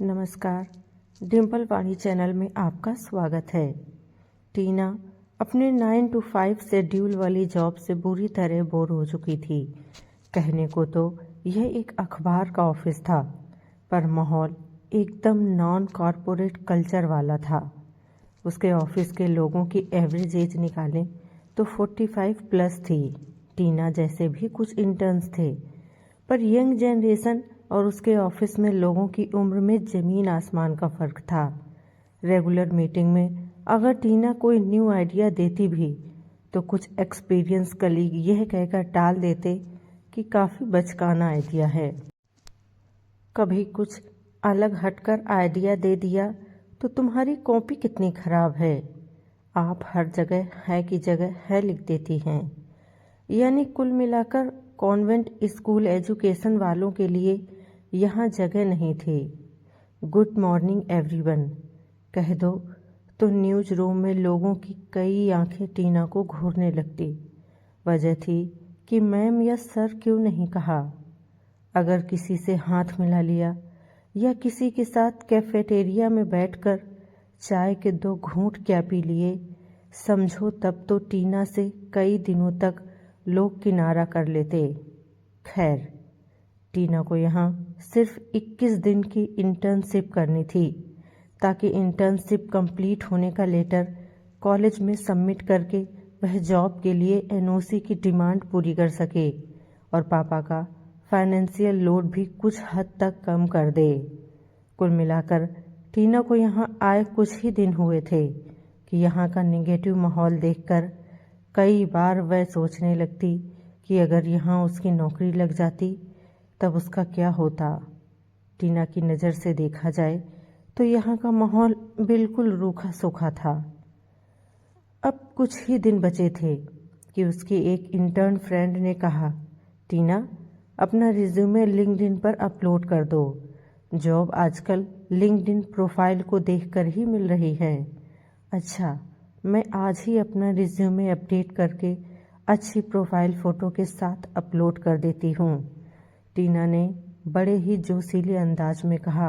नमस्कार। डिम्पल वाणी चैनल में आपका स्वागत है। टीना अपने 9 to 5 शेड्यूल वाली जॉब से बुरी तरह बोर हो चुकी थी। कहने को तो यह एक अखबार का ऑफिस था, पर माहौल एकदम नॉन कॉरपोरेट कल्चर वाला था। उसके ऑफिस के लोगों की एवरेज एज निकालें तो 45 प्लस थी। टीना जैसे भी कुछ इंटर्न्स थे, पर यंग जनरेशन और उसके ऑफिस में लोगों की उम्र में ज़मीन आसमान का फ़र्क था। रेगुलर मीटिंग में अगर टीना कोई न्यू आइडिया देती भी तो कुछ एक्सपीरियंस कलीग यह कहकर टाल देते कि काफ़ी बचकाना आइडिया है। कभी कुछ अलग हटकर आइडिया दे दिया तो तुम्हारी कॉपी कितनी ख़राब है, आप हर जगह है की जगह है लिख देती हैं। यानी कुल मिलाकर कॉन्वेंट स्कूल एजुकेशन वालों के लिए यहाँ जगह नहीं थी। गुड मॉर्निंग एवरीवन कह दो तो न्यूज़ रूम में लोगों की कई आंखें टीना को घूरने लगती। वजह थी कि मैम या सर क्यों नहीं कहा। अगर किसी से हाथ मिला लिया या किसी के साथ कैफेटेरिया में बैठकर चाय के 2 घूंट क्या पी लिए, समझो तब तो टीना से कई दिनों तक लोग किनारा कर लेते। खैर, टीना को यहाँ सिर्फ 21 दिन की इंटर्नशिप करनी थी, ताकि इंटर्नशिप कंप्लीट होने का लेटर कॉलेज में सबमिट करके वह जॉब के लिए एनओसी की डिमांड पूरी कर सके और पापा का फाइनेंशियल लोड भी कुछ हद तक कम कर दे। कुल मिलाकर टीना को यहाँ आए कुछ ही दिन हुए थे कि यहाँ का नेगेटिव माहौल देखकर कई बार वह सोचने लगती कि अगर यहाँ उसकी नौकरी लग जाती तब उसका क्या होता। टीना की नज़र से देखा जाए तो यहाँ का माहौल बिल्कुल रूखा सूखा था। अब कुछ ही दिन बचे थे कि उसकी एक इंटर्न फ्रेंड ने कहा, टीना अपना रिज्यूमे लिंक्डइन पर अपलोड कर दो। जॉब आजकल लिंक्डइन प्रोफाइल को देखकर ही मिल रही है। अच्छा, मैं आज ही अपना रिज्यूमे अपडेट करके अच्छी प्रोफाइल फ़ोटो के साथ अपलोड कर देती हूँ। टीना ने बड़े ही जोशीले अंदाज में कहा।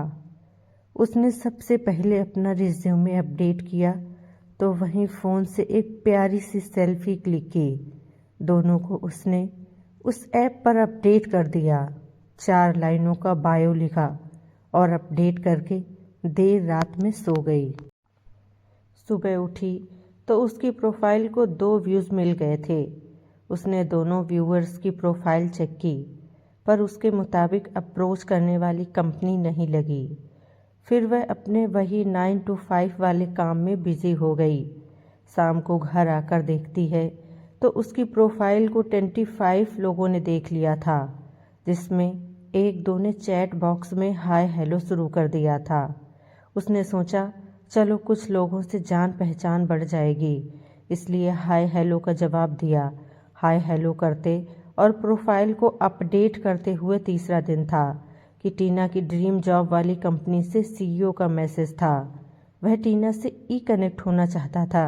उसने सबसे पहले अपना रिज्यूमे अपडेट किया तो वहीं फ़ोन से एक प्यारी सी सेल्फी क्लिक की। दोनों को उसने उस ऐप पर अपडेट कर दिया। 4 लाइनों का बायो लिखा और अपडेट करके देर रात में सो गई। सुबह उठी तो उसकी प्रोफाइल को 2 व्यूज़ मिल गए थे। उसने दोनों व्यूअर्स की प्रोफाइल चेक की, पर उसके मुताबिक अप्रोच करने वाली कंपनी नहीं लगी। फिर वह अपने वही 9 to 5 वाले काम में बिजी हो गई। शाम को घर आकर देखती है तो उसकी प्रोफाइल को 25 लोगों ने देख लिया था, जिसमें 1-2 ने चैट बॉक्स में हाय हेलो शुरू कर दिया था। उसने सोचा चलो कुछ लोगों से जान पहचान बढ़ जाएगी, इसलिए हाय हेलो का जवाब दिया। हाय हेलो करते और प्रोफाइल को अपडेट करते हुए तीसरा दिन था कि टीना की ड्रीम जॉब वाली कंपनी से सीईओ का मैसेज था। वह टीना से ई कनेक्ट होना चाहता था।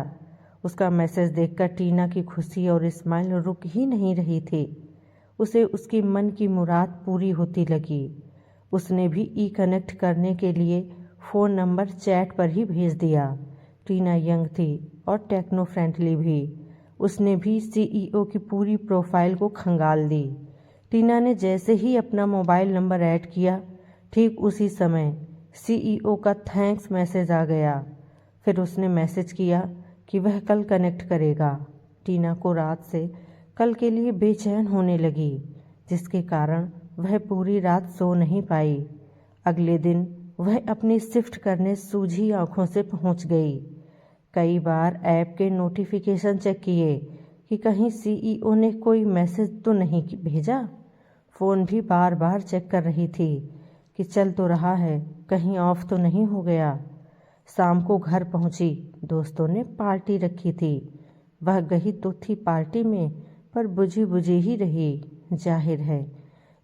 उसका मैसेज देखकर टीना की खुशी और स्माइल रुक ही नहीं रही थी। उसे उसकी मन की मुराद पूरी होती लगी। उसने भी ई कनेक्ट करने के लिए फ़ोन नंबर चैट पर ही भेज दिया। टीना यंग थी और टेक्नो फ्रेंडली भी। उसने भी सीईओ की पूरी प्रोफाइल को खंगाल दी। टीना ने जैसे ही अपना मोबाइल नंबर ऐड किया, ठीक उसी समय सीईओ का थैंक्स मैसेज आ गया। फिर उसने मैसेज किया कि वह कल कनेक्ट करेगा। टीना को रात से कल के लिए बेचैन होने लगी, जिसके कारण वह पूरी रात सो नहीं पाई। अगले दिन वह अपनी शिफ्ट करने सूझी आंखों से पहुंच गई। कई बार ऐप के नोटिफिकेशन चेक किए कि कहीं सीईओ ने कोई मैसेज तो नहीं भेजा। फ़ोन भी बार बार चेक कर रही थी कि चल तो रहा है, कहीं ऑफ तो नहीं हो गया। शाम को घर पहुंची। दोस्तों ने पार्टी रखी थी। वह गई तो थी पार्टी में, पर बुझी बुझी ही रही। जाहिर है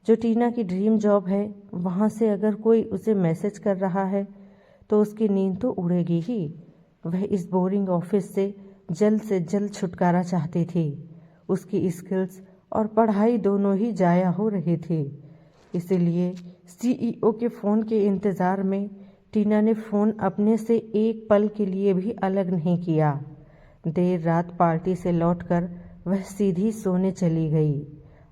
जो टीना की ड्रीम जॉब है, वहाँ से अगर कोई उसे मैसेज कर रहा है तो उसकी नींद तो उड़ेगी ही। वह इस बोरिंग ऑफिस से जल्द छुटकारा चाहती थी। उसकी स्किल्स और पढ़ाई दोनों ही जाया हो रही थी। इसीलिए सीईओ के फ़ोन के इंतज़ार में टीना ने फ़ोन अपने से एक पल के लिए भी अलग नहीं किया। देर रात पार्टी से लौटकर वह सीधी सोने चली गई।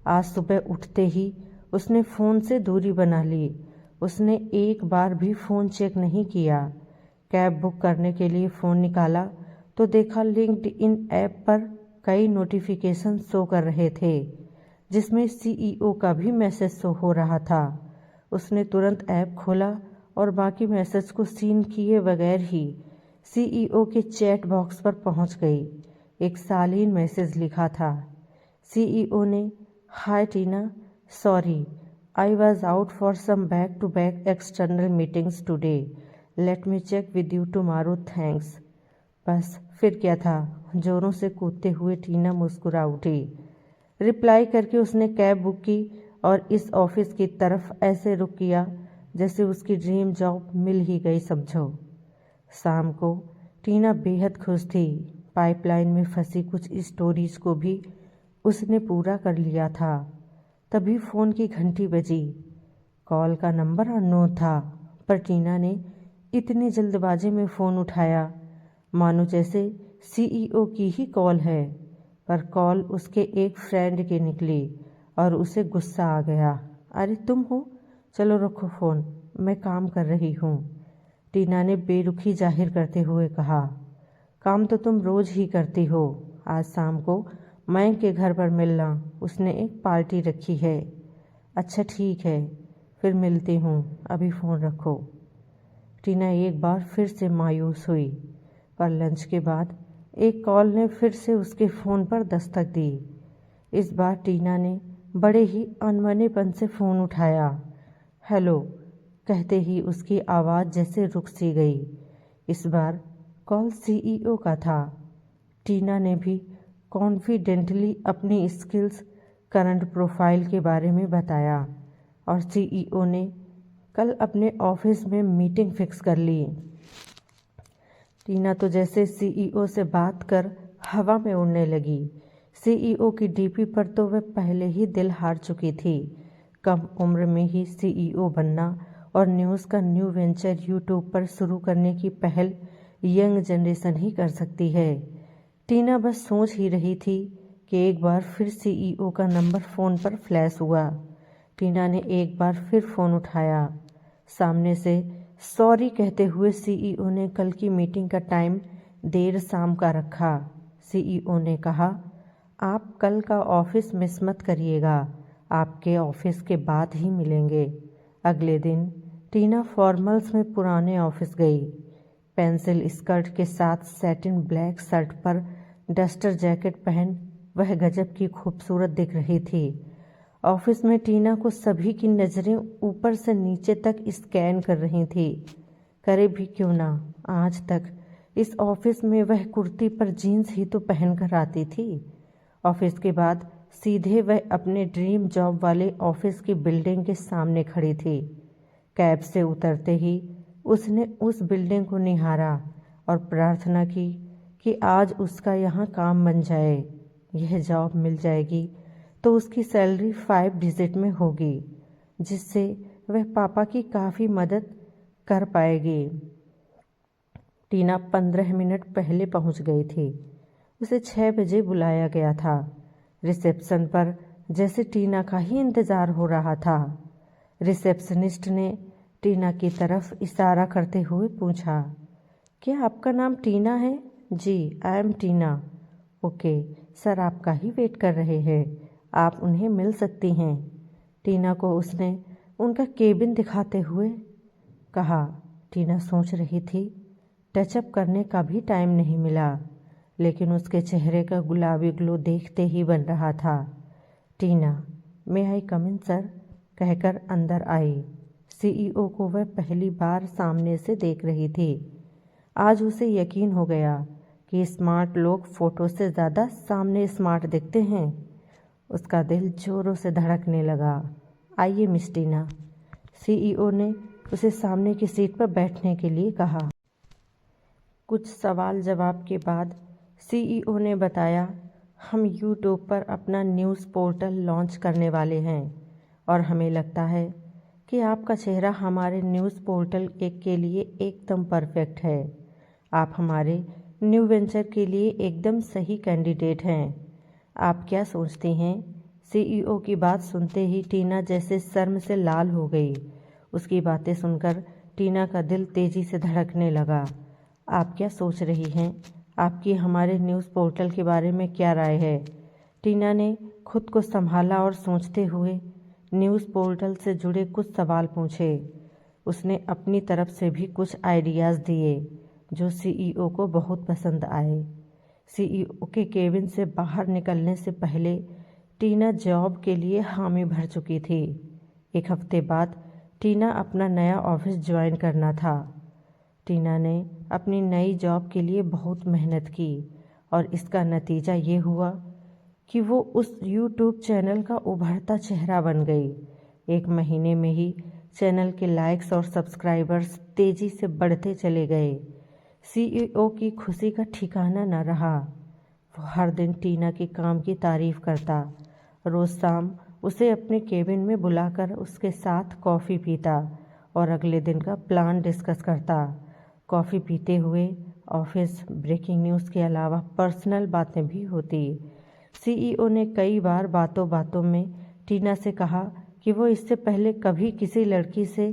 आज सुबह उठते ही उसने फ़ोन से दूरी बना ली। उसने एक बार भी फ़ोन चेक नहीं किया। कैब बुक करने के लिए फ़ोन निकाला तो देखा लिंक्डइन ऐप पर कई नोटिफिकेशन शो कर रहे थे, जिसमें सीईओ का भी मैसेज शो हो रहा था। उसने तुरंत ऐप खोला और बाकी मैसेज को सीन किए बगैर ही सीईओ के चैट बॉक्स पर पहुंच गई। एक शालीन मैसेज लिखा था। सीईओ ने, hi Tina, sorry, I was out for some back to back external meetings today, let me check with you tomorrow, thanks. बस फिर क्या था, जोरों से कूदते हुए टीना मुस्कुरा उठी। रिप्लाई करके उसने कैब बुक की और इस ऑफिस की तरफ ऐसे रुख किया जैसे उसकी ड्रीम जॉब मिल ही गई समझो। शाम को टीना बेहद खुश थी। पाइपलाइन में फंसी कुछ स्टोरीज को भी उसने पूरा कर लिया था। तभी फ़ोन की घंटी बजी। कॉल का नंबर अननोन था, पर टीना ने इतनी जल्दबाजी में फ़ोन उठाया मानो जैसे सीईओ की ही कॉल है। पर कॉल उसके एक फ्रेंड की निकली और उसे गुस्सा आ गया। अरे तुम हो, चलो रखो फ़ोन, मैं काम कर रही हूँ, टीना ने बेरुखी जाहिर करते हुए कहा। काम तो तुम रोज़ ही करती हो। आज शाम को मयंक के घर पर मिलना, उसने एक पार्टी रखी है। अच्छा ठीक है, फिर मिलती हूँ, अभी फ़ोन रखो। टीना एक बार फिर से मायूस हुई, पर लंच के बाद एक कॉल ने फिर से उसके फ़ोन पर दस्तक दी। इस बार टीना ने बड़े ही अनमनेपन से फ़ोन उठाया। हेलो कहते ही उसकी आवाज़ जैसे रुक सी गई। इस बार कॉल सीईओ का था। टीना ने भी कॉन्फिडेंटली अपनी स्किल्स, करंट प्रोफाइल के बारे में बताया और सीईओ ने कल अपने ऑफिस में मीटिंग फिक्स कर ली। टीना तो जैसे सीईओ से बात कर हवा में उड़ने लगी। सीईओ की डीपी पर तो वह पहले ही दिल हार चुकी थी। कम उम्र में ही सीईओ बनना और न्यूज़ का न्यू वेंचर यूट्यूब पर शुरू करने की पहल यंग जनरेशन ही कर सकती है। टीना बस सोच ही रही थी कि एक बार फिर सीईओ का नंबर फ़ोन पर फ्लैश हुआ। टीना ने एक बार फिर फ़ोन उठाया। सामने से सॉरी कहते हुए सीईओ ने कल की मीटिंग का टाइम देर शाम का रखा। सीईओ ने कहा, आप कल का ऑफिस मिस मत करिएगा, आपके ऑफिस के बाद ही मिलेंगे। अगले दिन टीना फॉर्मल्स में पुराने ऑफिस गई। पेंसिल स्कर्ट के साथ सैटिन ब्लैक शर्ट पर डस्टर जैकेट पहन वह गजब की खूबसूरत दिख रही थी। ऑफिस में टीना को सभी की नज़रें ऊपर से नीचे तक स्कैन कर रही थी। करे भी क्यों ना, आज तक इस ऑफिस में वह कुर्ती पर जीन्स ही तो पहन कर आती थी। ऑफिस के बाद सीधे वह अपने ड्रीम जॉब वाले ऑफिस की बिल्डिंग के सामने खड़ी थी। कैब से उतरते ही उसने उस बिल्डिंग को निहारा और प्रार्थना की कि आज उसका यहाँ काम बन जाए। यह जॉब मिल जाएगी तो उसकी सैलरी 5 डिजिट में होगी, जिससे वह पापा की काफ़ी मदद कर पाएगी। टीना 15 मिनट पहले पहुंच गई थी। उसे 6 बजे बुलाया गया था। रिसेप्शन पर जैसे टीना का ही इंतज़ार हो रहा था। रिसेप्शनिस्ट ने टीना की तरफ इशारा करते हुए पूछा, क्या आपका नाम टीना है? जी, I am Tina. Okay, sir आपका ही वेट कर रहे हैं, आप उन्हें मिल सकती हैं। टीना को उसने उनका केबिन दिखाते हुए कहा। टीना सोच रही थी, टचअप करने का भी टाइम नहीं मिला, लेकिन उसके चेहरे का गुलाबी ग्लो देखते ही बन रहा था। टीना, मे आई कम इन सर? कहकर अंदर आई। सीईओ को वह पहली बार सामने से देख रही थी। आज उसे यकीन हो गया कि स्मार्ट लोग फ़ोटो से ज़्यादा सामने स्मार्ट दिखते हैं। उसका दिल जोरों से धड़कने लगा। आइए मिस टीना। सीईओ ने उसे सामने की सीट पर बैठने के लिए कहा। कुछ सवाल जवाब के बाद सीईओ ने बताया, हम यूट्यूब पर अपना न्यूज़ पोर्टल लॉन्च करने वाले हैं और हमें लगता है कि आपका चेहरा हमारे न्यूज़ पोर्टल के लिए एकदम परफेक्ट है। आप हमारे न्यू वेंचर के लिए एकदम सही कैंडिडेट हैं। आप क्या सोचती हैं? सीईओ की बात सुनते ही टीना जैसे शर्म से लाल हो गई। उसकी बातें सुनकर टीना का दिल तेजी से धड़कने लगा। आप क्या सोच रही हैं? आपकी हमारे न्यूज़ पोर्टल के बारे में क्या राय है? टीना ने खुद को संभाला और सोचते हुए न्यूज़ पोर्टल से जुड़े कुछ सवाल पूछे। उसने अपनी तरफ से भी कुछ आइडियाज़ दिए जो सीईओ को बहुत पसंद आए। सीईओ के केबिन से बाहर निकलने से पहले टीना जॉब के लिए हामी भर चुकी थी। एक हफ्ते बाद टीना अपना नया ऑफिस ज्वाइन करना था। टीना ने अपनी नई जॉब के लिए बहुत मेहनत की और इसका नतीजा ये हुआ कि वो उस यूट्यूब चैनल का उभरता चेहरा बन गई। एक महीने में ही चैनल के लाइक्स और सब्सक्राइबर्स तेज़ी से बढ़ते चले गए। सीईओ की खुशी का ठिकाना न रहा। वो हर दिन टीना के काम की तारीफ करता, रोज़ शाम उसे अपने केबिन में बुलाकर उसके साथ कॉफ़ी पीता और अगले दिन का प्लान डिस्कस करता। कॉफ़ी पीते हुए ऑफिस ब्रेकिंग न्यूज़ के अलावा पर्सनल बातें भी होती। सीईओ ने कई बार बातों बातों में टीना से कहा कि वो इससे पहले कभी किसी लड़की से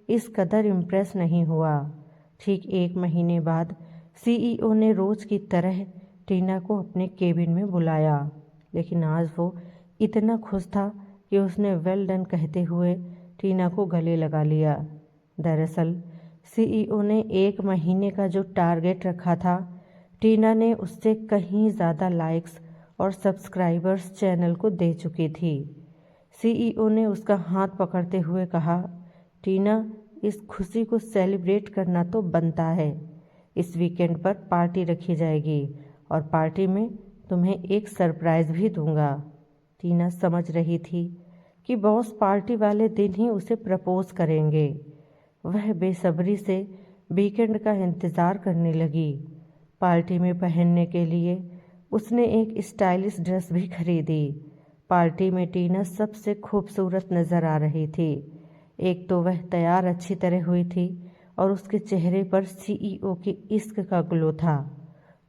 इस कदर इम्प्रेस नहीं हुआ। ठीक एक महीने बाद सीईओ ने रोज़ की तरह टीना को अपने केबिन में बुलाया, लेकिन आज वो इतना खुश था कि उसने वेल डन कहते हुए टीना को गले लगा लिया। दरअसल सीईओ ने एक महीने का जो टारगेट रखा था, टीना ने उससे कहीं ज़्यादा लाइक्स और सब्सक्राइबर्स चैनल को दे चुकी थी। सीईओ ने उसका हाथ पकड़ते हुए कहा, टीना, इस खुशी को सेलिब्रेट करना तो बनता है। इस वीकेंड पर पार्टी रखी जाएगी और पार्टी में तुम्हें एक सरप्राइज़ भी दूंगा। टीना समझ रही थी कि बॉस पार्टी वाले दिन ही उसे प्रपोज करेंगे। वह बेसब्री से वीकेंड का इंतज़ार करने लगी। पार्टी में पहनने के लिए उसने एक स्टाइलिश ड्रेस भी खरीदी। पार्टी में टीना सबसे खूबसूरत नज़र आ रही थी। एक तो वह तैयार अच्छी तरह हुई थी और उसके चेहरे पर सीईओ के इश्क का ग्लो था।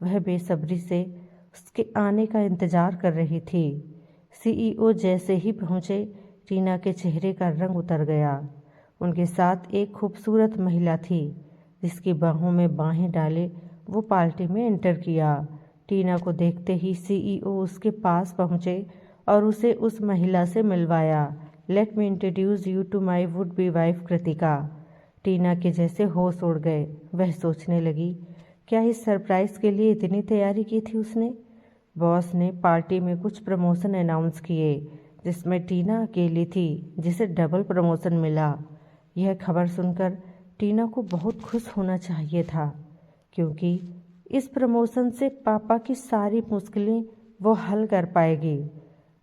वह बेसब्री से उसके आने का इंतज़ार कर रही थी। सीईओ जैसे ही पहुँचे, टीना के चेहरे का रंग उतर गया। उनके साथ एक खूबसूरत महिला थी जिसकी बाहों में बाहें डाले वो पार्टी में एंटर किया। टीना को देखते ही सीईओ उसके पास पहुंचे और उसे उस महिला से मिलवाया। Let me introduce you to my would be wife Kritika. Tina के जैसे होश उड़ गए। वह सोचने लगी, क्या इस सरप्राइज़ के लिए इतनी तैयारी की थी उसने? बॉस ने पार्टी में कुछ प्रमोशन अनाउंस किए जिसमें टीना अकेली थी जिसे डबल प्रमोशन मिला। यह खबर सुनकर टीना को बहुत खुश होना चाहिए था, क्योंकि इस प्रमोशन से पापा की सारी मुश्किलें वो हल कर पाएगी।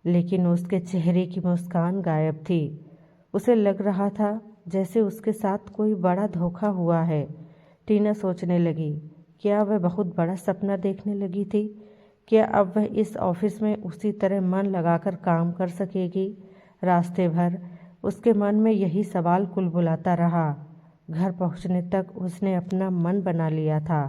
लेकिन उसके चेहरे की मुस्कान गायब थी। उसे लग रहा था जैसे उसके साथ कोई बड़ा धोखा हुआ है। टीना सोचने लगी, क्या वह बहुत बड़ा सपना देखने लगी थी? क्या अब वह इस ऑफिस में उसी तरह मन लगाकर काम कर सकेगी? रास्ते भर उसके मन में यही सवाल कुलबुलाता रहा। घर पहुंचने तक उसने अपना मन बना लिया था।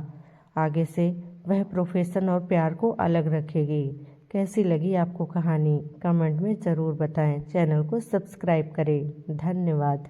आगे से वह प्रोफेशन और प्यार को अलग रखेगी। कैसी लगी आपको कहानी? कमेंट में ज़रूर बताएं। चैनल को सब्सक्राइब करें। धन्यवाद।